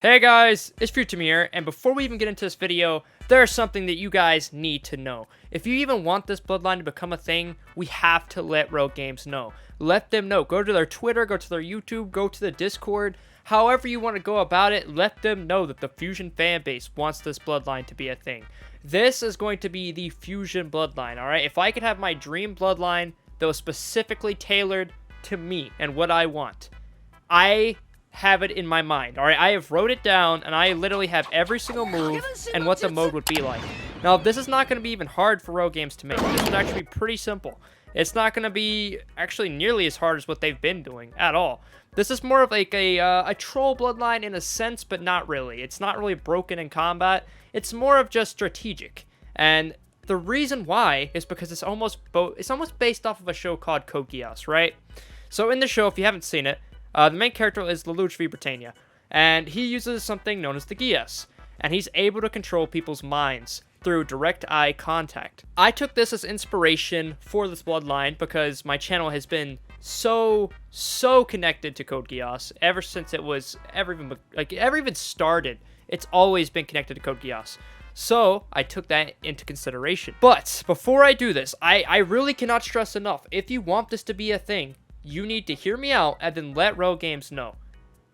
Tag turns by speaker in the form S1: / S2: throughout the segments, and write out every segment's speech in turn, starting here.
S1: Hey guys, it's Fuzion here, and before we even get into this video, there's something that you guys need to know. If you even want this bloodline to become a thing, we have to let Rell Games know. Let them know. Go to their Twitter, go to their YouTube, go to the Discord. However you want to go about it, let them know that the Fuzion fanbase wants this bloodline to be a thing. This is going to be the Fuzion bloodline, alright? If I could have my dream bloodline that was specifically tailored to me and what I want, I have it in my mind. All right, I have wrote it down, and I literally have every single move and what the mode would be like. Now, this is not going to be even hard for Rell Games to make. This would actually be pretty simple. It's not going to be actually nearly as hard as what they've been doing at all. This is more of like a troll bloodline in a sense, but not really. It's not really broken in combat. It's more of just strategic. And the reason why is because it's almost based off of a show called Code Geass, right? So in the show, if you haven't seen it, the main character is Lelouch v. Britannia, and he uses something known as the Geass, and he's able to control people's minds through direct eye contact. I took this as inspiration for this bloodline because my channel has been so connected to Code Geass ever since it was ever even started. It's always been connected to Code Geass. So I took that into consideration. But before I do this, I really cannot stress enough, if you want this to be a thing, you need to hear me out and then let Rell Games know.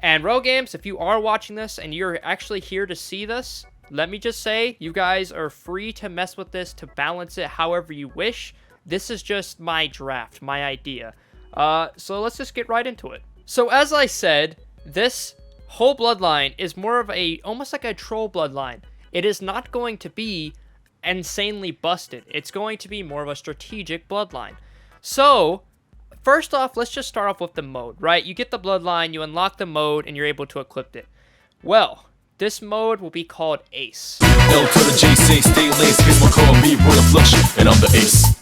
S1: And Rell Games, if you are watching this and you're actually here to see this, let me just say, you guys are free to mess with this, to balance it however you wish. This is just my draft, my idea. So let's just get right into it. So as I said, this whole bloodline is more of almost like a troll bloodline. It is not going to be insanely busted. It's going to be more of a strategic bloodline. So first off, let's just start off with the mode, right? You get the bloodline, you unlock the mode, and you're able to equip it. Well, this mode will be called Ace.
S2: L to the J, say stay laced, cause my call me Royal Flush, and I'm the Ace.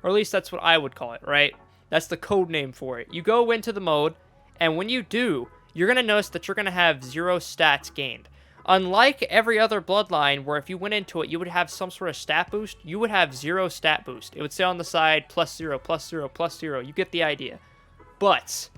S1: Or at least that's what I would call it, right? That's the code name for it. You go into the mode, and when you do, you're going to notice that you're going to have 0 stats gained. Unlike every other bloodline, where if you went into it, you would have some sort of stat boost, you would have 0 stat boost. It would say on the side, +0, +0, +0. You get the idea. But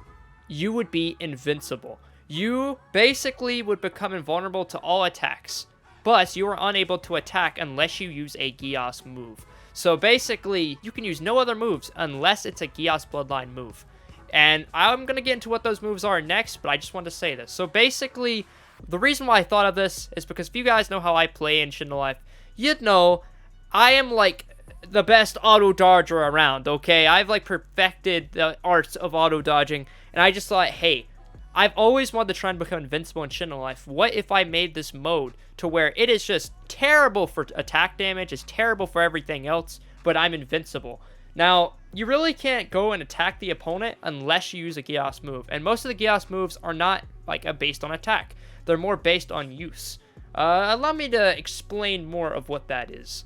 S1: you would be invincible. You basically would become invulnerable to all attacks. But you are unable to attack unless you use a Geass move. So basically, you can use no other moves unless it's a Geass bloodline move. And I'm going to get into what those moves are next, but I just wanted to say this. So basically, the reason why I thought of this is because if you guys know how I play in Shindo Life, you'd know I am like the best auto dodger around, okay? I've like perfected the arts of auto dodging, and I just thought, hey, I've always wanted to try and become invincible in Shindo Life. What if I made this mode to where it is just terrible for attack damage, it's terrible for everything else, but I'm invincible? Now, you really can't go and attack the opponent unless you use a Geass move, and most of the Geass moves are not like based on attack. They're more based on use. Allow me to explain more of what that is.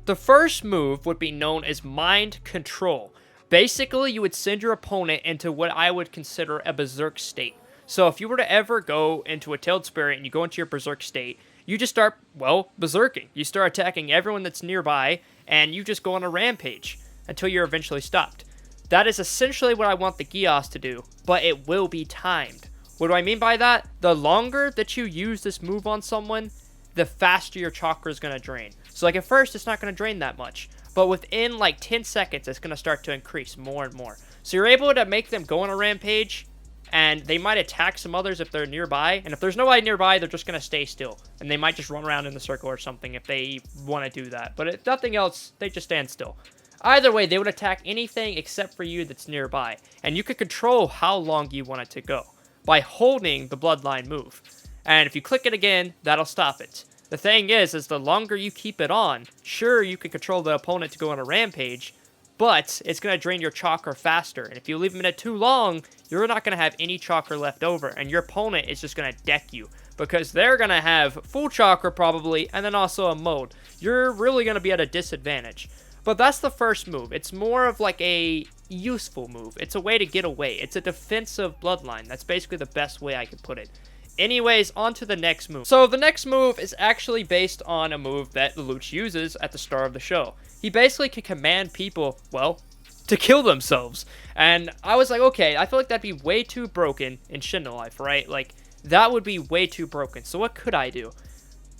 S1: The first move would be known as Mind Control. Basically, you would send your opponent into what I would consider a berserk state. So if you were to ever go into a tailed spirit and you go into your berserk state, you just start, well, berserking. You start attacking everyone that's nearby, and you just go on a rampage until you're eventually stopped. That is essentially what I want the Geass to do, but it will be timed. What do I mean by that? The longer that you use this move on someone, the faster your chakra is going to drain. So like at first, it's not going to drain that much. But within like 10 seconds, it's going to start to increase more and more. So you're able to make them go on a rampage, and they might attack some others if they're nearby. And if there's nobody nearby, they're just going to stay still. And they might just run around in the circle or something if they want to do that. But if nothing else, they just stand still. Either way, they would attack anything except for you that's nearby. And you could control how long you want it to go by holding the bloodline move. And if you click it again, that'll stop it. The thing is the longer you keep it on, sure, you can control the opponent to go on a rampage, but it's going to drain your chakra faster. And if you leave them in it too long, you're not going to have any chakra left over, and your opponent is just going to deck you, because they're going to have full chakra probably, and then also a mode. You're really going to be at a disadvantage. But that's the first move. It's more of like a useful move. It's a way to get away. It's a defensive bloodline. That's basically the best way I could put it. Anyways, on to the next move. So the next move is actually based on a move that Lelouch uses at the start of the show. He basically can command people, well, to kill themselves. And I was like, okay, I feel like that'd be way too broken in Shindo Life, right? Like, that would be way too broken. So what could I do?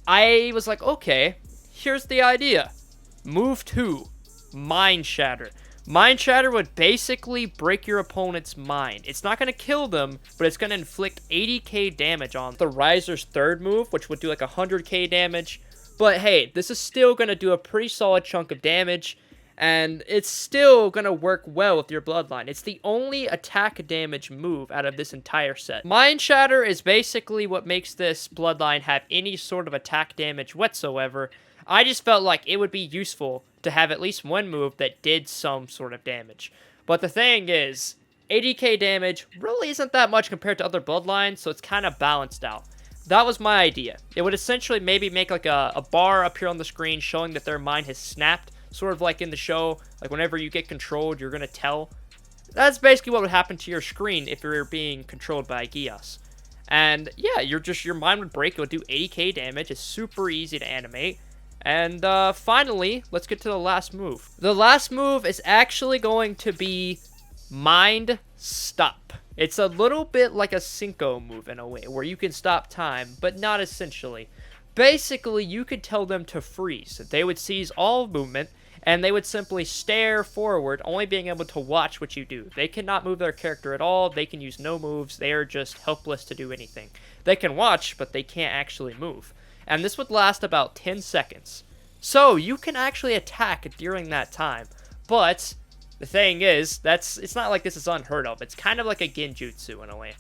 S1: I was like, okay, here's the idea. Move 2, Mind Shatter. Mind Shatter would basically break your opponent's mind. It's not going to kill them, but it's going to inflict 80k damage on them. The Riser's third move, which would do like 100k damage. But hey, this is still going to do a pretty solid chunk of damage, and it's still going to work well with your Bloodline. It's the only attack damage move out of this entire set. Mind Shatter is basically what makes this Bloodline have any sort of attack damage whatsoever. I just felt like it would be useful to have at least one move that did some sort of damage. But the thing is, 80k damage really isn't that much compared to other Bloodlines, so it's kind of balanced out. That was my idea. It would essentially maybe make like a bar appear on the screen showing that their mind has snapped, sort of like in the show, like whenever you get controlled, you're going to tell. That's basically what would happen to your screen if you're being controlled by Geass. And yeah, your mind would break. It would do 80k damage. It's super easy to animate. And finally, let's get to the last move. The last move is actually going to be Mind Stop. It's a little bit like a Cinco move in a way, where you can stop time, but not essentially. Basically, you could tell them to freeze. They would seize all movement, and they would simply stare forward, only being able to watch what you do. They cannot move their character at all. They can use no moves. They are just helpless to do anything. They can watch, but they can't actually move. And this would last about 10 seconds. So you can actually attack during that time. But the thing is, it's not like this is unheard of. It's kind of like a genjutsu in a way.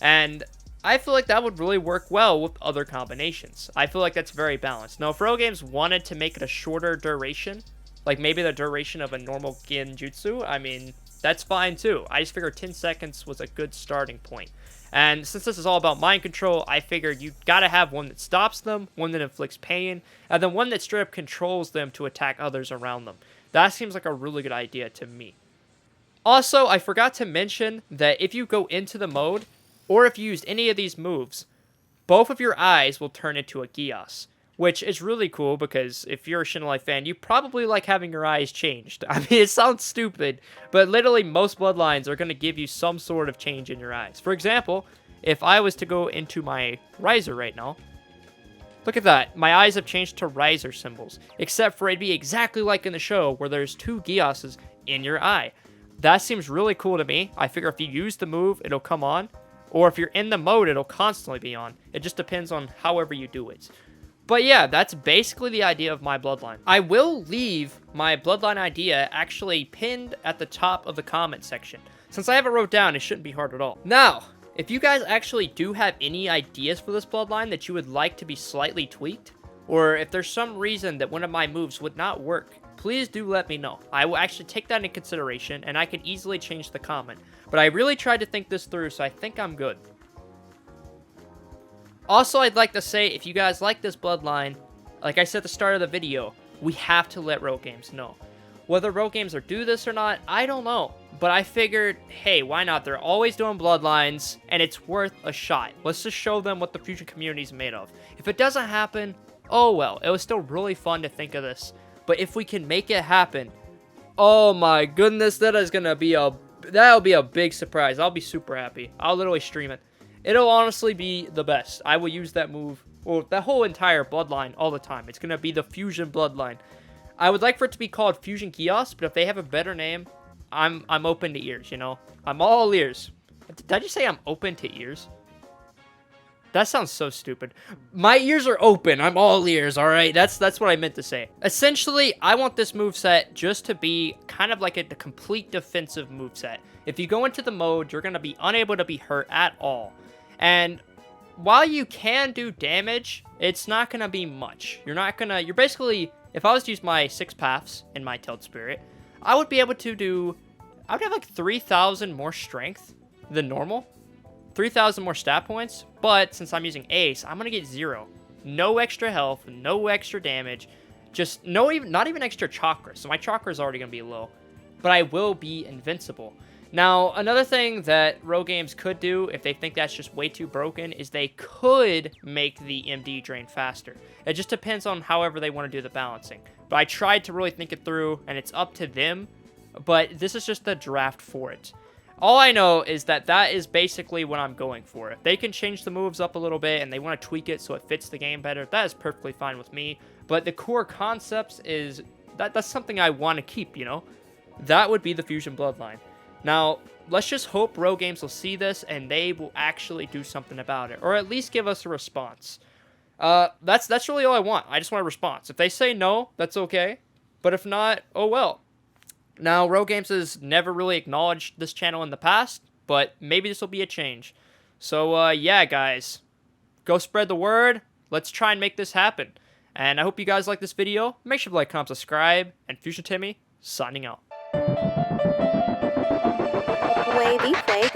S1: And I feel like that would really work well with other combinations. I feel like that's very balanced. Now, if Rell Games wanted to make it a shorter duration, like maybe the duration of a normal genjutsu, I mean, that's fine too. I just figured 10 seconds was a good starting point. And since this is all about mind control, I figured you gotta have one that stops them, one that inflicts pain, and then one that straight up controls them to attack others around them. That seems like a really good idea to me. Also, I forgot to mention that if you go into the mode, or if you used any of these moves, both of your eyes will turn into a Geass. Which is really cool because if you're a Shindo fan, you probably like having your eyes changed. I mean, it sounds stupid, but literally most Bloodlines are going to give you some sort of change in your eyes. For example, if I was to go into my Riser right now, look at that. My eyes have changed to Riser symbols, except for it'd be exactly like in the show where there's 2 Geasses in your eye. That seems really cool to me. I figure if you use the move, it'll come on, or if you're in the mode, it'll constantly be on. It just depends on however you do it. But yeah, that's basically the idea of my Bloodline. I will leave my Bloodline idea actually pinned at the top of the comment section. Since I have it wrote down, it shouldn't be hard at all. Now, if you guys actually do have any ideas for this Bloodline that you would like to be slightly tweaked, or if there's some reason that one of my moves would not work, please do let me know. I will actually take that into consideration, and I can easily change the comment. But I really tried to think this through, so I think I'm good. Also, I'd like to say, if you guys like this Bloodline, like I said at the start of the video, we have to let Rell Games know. Whether Rell Games are do this or not, I don't know. But I figured, hey, why not? They're always doing Bloodlines, and it's worth a shot. Let's just show them what the Fuzion community is made of. If it doesn't happen, oh well. It was still really fun to think of this. But if we can make it happen, oh my goodness, that'll be a big surprise. I'll be super happy. I'll literally stream it. It'll honestly be the best. I will use that move, or that whole entire Bloodline all the time. It's going to be the Fuzion Bloodline. I would like for it to be called Fuzion Geass, but if they have a better name, I'm open to ears, you know? I'm all ears. Did I just say I'm open to ears? That sounds so stupid. My ears are open. I'm all ears, alright? That's what I meant to say. Essentially, I want this moveset just to be kind of like a complete defensive moveset. If you go into the mode, you're going to be unable to be hurt at all. And while you can do damage, it's not going to be much. You're basically, if I was to use my 6 paths in my Tailed Spirit, I would have like 3,000 more strength than normal. 3,000 more stat points, but since I'm using Ace, I'm going to get 0. No extra health, no extra damage, just not even extra chakras. So my chakra is already going to be low, but I will be invincible. Now, another thing that Rell Games could do, if they think that's just way too broken, is they could make the MD drain faster. It just depends on however they want to do the balancing. But I tried to really think it through, and it's up to them, but this is just the draft for it. All I know is that that is basically what I'm going for. If they can change the moves up a little bit and they want to tweak it so it fits the game better, that is perfectly fine with me. But the core concepts is that's something I want to keep, you know? That would be the Fuzion Bloodline. Now, let's just hope Rell Games will see this and they will actually do something about it, or at least give us a response. That's really all I want. I just want a response. If they say no, that's okay. But if not, oh well. Now, Rell Games has never really acknowledged this channel in the past, but maybe this will be a change. So, yeah, guys. Go spread the word. Let's try and make this happen. And I hope you guys like this video. Make sure to like, comment, subscribe. And Fuzion Timmy, signing out.
S3: Wavy Flake